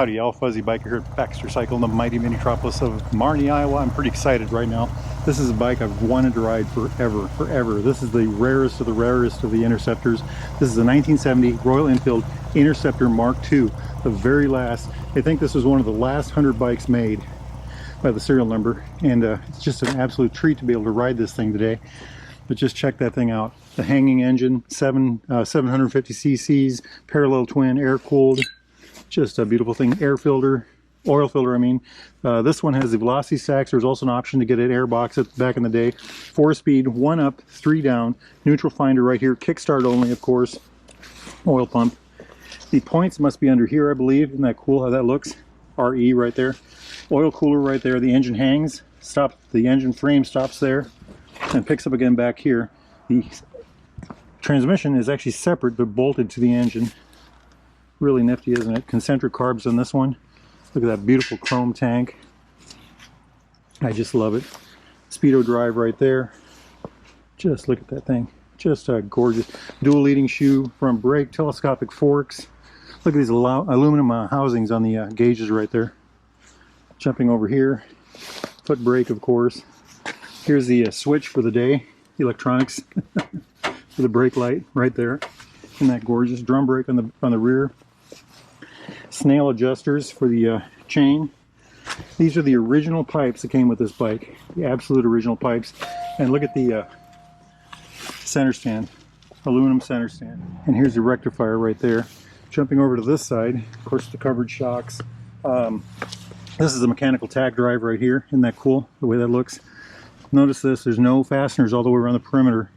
Howdy y'all, Fuzzy Biker here at Baxter Cycle in the mighty minitropolis of Marne, Iowa. I'm pretty excited right now. This is a bike I've wanted to ride forever. This is the rarest of the Interceptors. This is a 1970 Royal Enfield Interceptor Mark II, the very last. I think this was one of the last 100 bikes made by the serial number, and it's just an absolute treat to be able to ride this thing today. But just check that thing out. The hanging engine, 750 cc's, parallel twin, air-cooled. Just a beautiful thing. Air filter, oil filter I mean. This one has the velocity stacks. There's also an option to get an air box back in the day. 4-speed, 1 up, 3 down. Neutral finder right here. Kickstart only, of course. Oil pump. The points must be under here, I believe. Isn't that cool how that looks? RE right there. Oil cooler right there. The engine hangs. The engine frame stops there and picks up again back here. The transmission is actually separate but bolted to the engine. Really nifty, isn't it? Concentric carbs on this one. Look at that beautiful chrome tank. I just love it. Speedo drive right there. Just look at that thing. Just gorgeous. Dual leading shoe, front brake, telescopic forks. Look at these aluminum housings on the gauges right there. Jumping over here. Foot brake, of course. Here's the switch for the day. Electronics for the brake light right there. Isn't that gorgeous? Drum brake on the rear. Snail adjusters for the chain. These are the original pipes that came with this bike, the absolute original pipes. And look at the center stand, aluminum center stand. And here's the rectifier right there. Jumping over to this side, of course, the covered shocks. This is a mechanical tack drive right here. Isn't that cool, the way that looks? Notice this, there's no fasteners all the way around the perimeter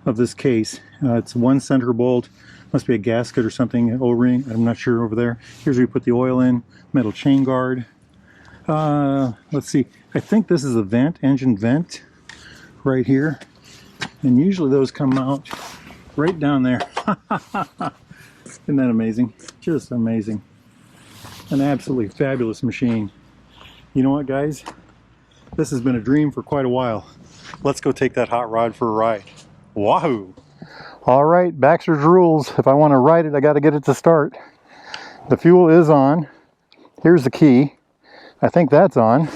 of this case. It's one center bolt. Must be a gasket or something, O-ring, I'm not sure over there. Here's where you put the oil in, metal chain guard. Let's see, I think this is a vent, engine vent, right here. And usually those come out right down there. Isn't that amazing? Just amazing. An absolutely fabulous machine. You know what, guys? This has been a dream for quite a while. Let's go take that hot rod for a ride. Wahoo! All right, Baxter's rules. If I want to ride it, I got to get it to start. The fuel is on. Here's the key. I think that's on.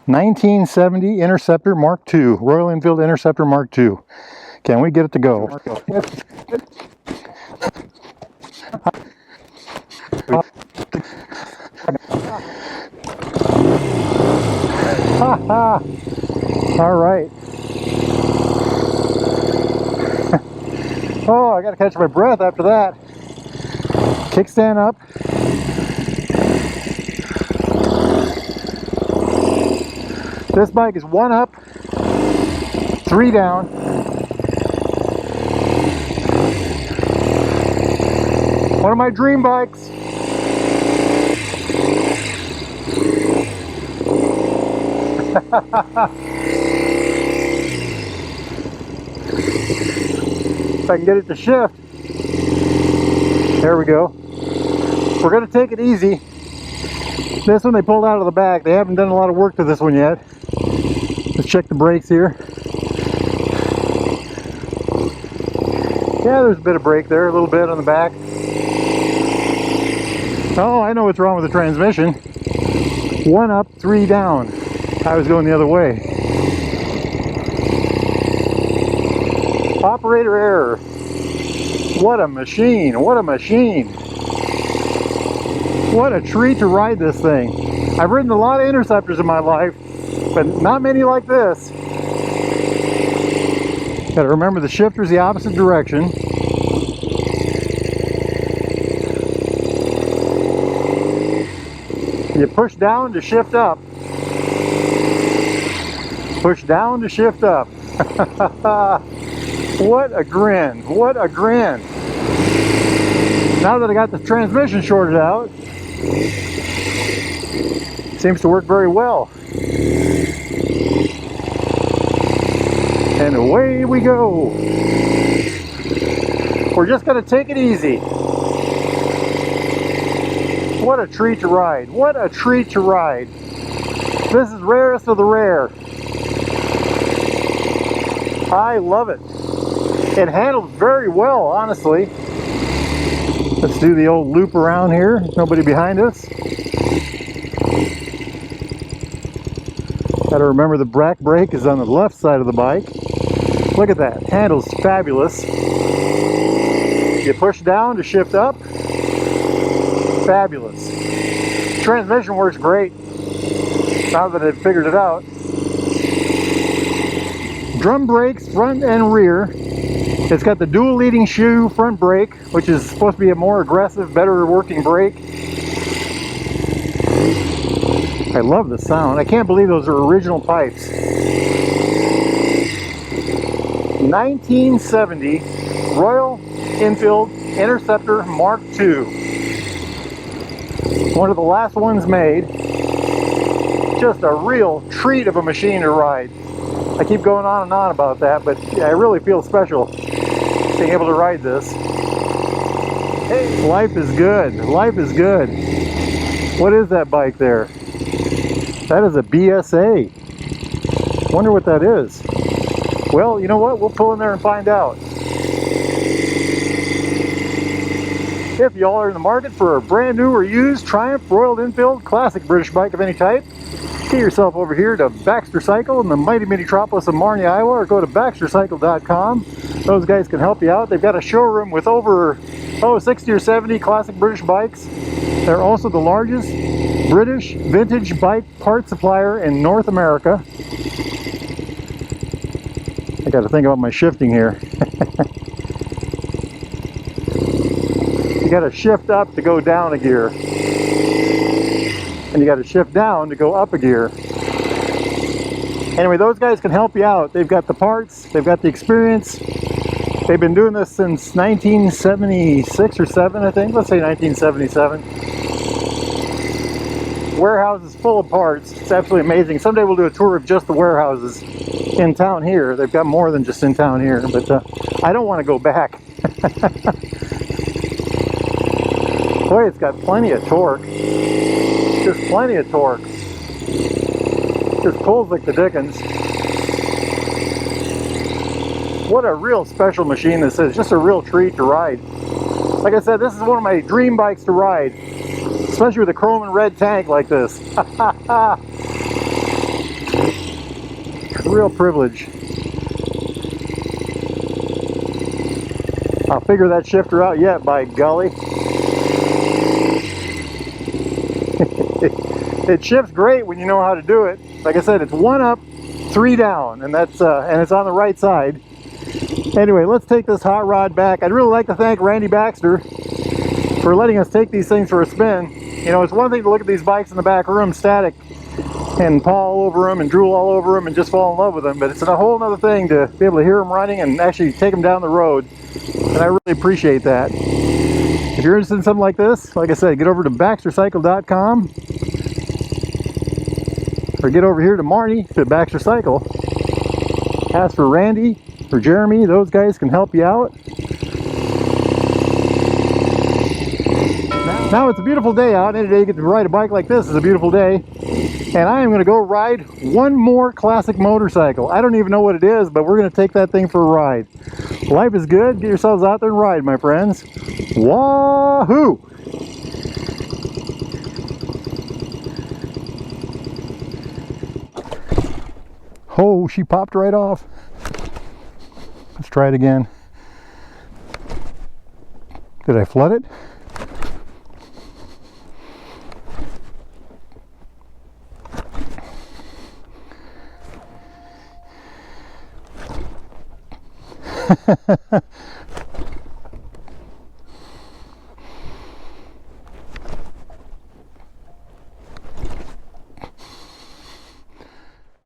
1970 Interceptor Mark II, Royal Enfield Interceptor Mark II. Can we get it to go? All right. Oh, I gotta catch my breath after that. Kickstand up. This bike is 1 up, 3 down. One of my dream bikes. If I can get it to shift. There we go. We're going to take it easy. This one they pulled out of the back. They haven't done a lot of work to this one yet. Let's check the brakes here. Yeah, there's a bit of brake there, a little bit on the back. Oh, I know what's wrong with the transmission. 1 up, 3 down. I was going the other way. Operator error. What a machine, what a machine. What a treat to ride this thing. I've ridden a lot of Interceptors in my life, but not many like this. Got to remember the shifter's the opposite direction. You push down to shift up. Push down to shift up. What a grin, what a grin. Now that I got the transmission sorted out, seems to work very well. And away we go. We're just going to take it easy. What a treat to ride, what a treat to ride. This is rarest of the rare. I love it. It handles very well, honestly. Let's do the old loop around here. Nobody behind us. Got to remember the back brake is on the left side of the bike. Look at that. Handle's fabulous. You push down to shift up. Fabulous. Transmission works great now that I've figured it out. Drum brakes, front and rear. It's got the dual leading shoe front brake, which is supposed to be a more aggressive, better working brake. I love the sound. I can't believe those are original pipes. 1970 Royal Enfield Interceptor Mark II. One of the last ones made. Just a real treat of a machine to ride. I keep going on and on about that, but I really feel special being able to ride this. Hey, life is good. Life is good. What is that bike there? That is a BSA. Wonder what that is. Well, you know what? We'll pull in there and find out. If y'all are in the market for a brand new or used Triumph, Royal Enfield, classic British bike of any type, get yourself over here to Baxter Cycle in the mighty minitropolis of Marne, Iowa, or go to baxtercycle.com. Those guys can help you out. They've got a showroom with over 60 or 70 classic British bikes. They're also the largest British vintage bike part supplier in North America. I got to think about my shifting here. You got to shift up to go down a gear, and you got to shift down to go up a gear. Anyway, those guys can help you out. They've got the parts, they've got the experience. They've been doing this since 1976 or 7, I think. Let's say 1977. Warehouses full of parts. It's absolutely amazing. Someday we'll do a tour of just the warehouses in town here. They've got more than just in town here, but I don't want to go back. Boy, it's got plenty of torque. Just plenty of torque. Just pulls like the dickens. What a real special machine this is. Just a real treat to ride. Like I said, this is one of my dream bikes to ride. Especially with a chrome and red tank like this. Real privilege. I'll figure that shifter out yet, by golly. It shifts great when you know how to do it. Like I said, it's 1 up, 3 down, and that's and it's on the right side. Anyway, let's take this hot rod back. I'd really like to thank Randy Baxter for letting us take these things for a spin. You know, it's one thing to look at these bikes in the back room static and paw all over them and drool all over them and just fall in love with them, but it's a whole other thing to be able to hear them running and actually take them down the road, and I really appreciate that. If you're interested in something like this, like I said, get over to baxtercycle.com or get over here to Marne to Baxter Cycle. Ask for Randy or Jeremy. Those guys can help you out. Now it's a beautiful day out. Any day you get to ride a bike like this is a beautiful day. And I am going to go ride one more classic motorcycle. I don't even know what it is, but we're going to take that thing for a ride. Life is good. Get yourselves out there and ride, my friends. Wahoo! Oh, she popped right off. Let's try it again. Did I flood it?